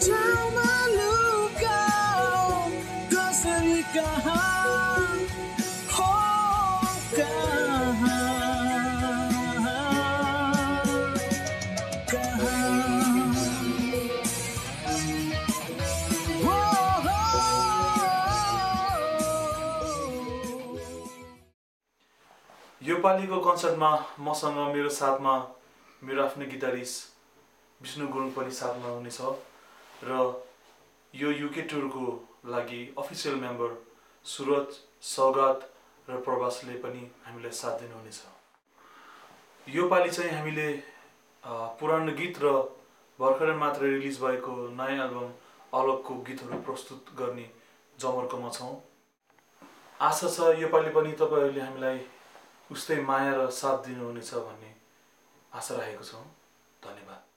ठाउँमा लुकाऊ कसरी कहाँ हो कहाँ यो पालिको कन्सर्टमा मसँग मेरो साथमा मेरो आफ्नै गिटारिस्ट विष्णु गुरुङ पनि साथमा हुनेछ र यो युके टुरको लागि अफिसियल मेम्बर सुरज सौगात र प्रवासले पनि हामीलाई साथ दिनुहुनेछ। यो पालि चाहिँ हामीले पुरानो गीत र भर्खरै मात्र रिलिज भएको नयाँ एल्बम अलगको गीतहरू प्रस्तुत गर्ने जमर्कोमा छौँ। आशा छ यो पालि पनि तपाईहरूले हामीलाई उस्तै माया र साथ दिनुहुनेछ भन्ने आशा राखेको छौँ। धन्यवाद।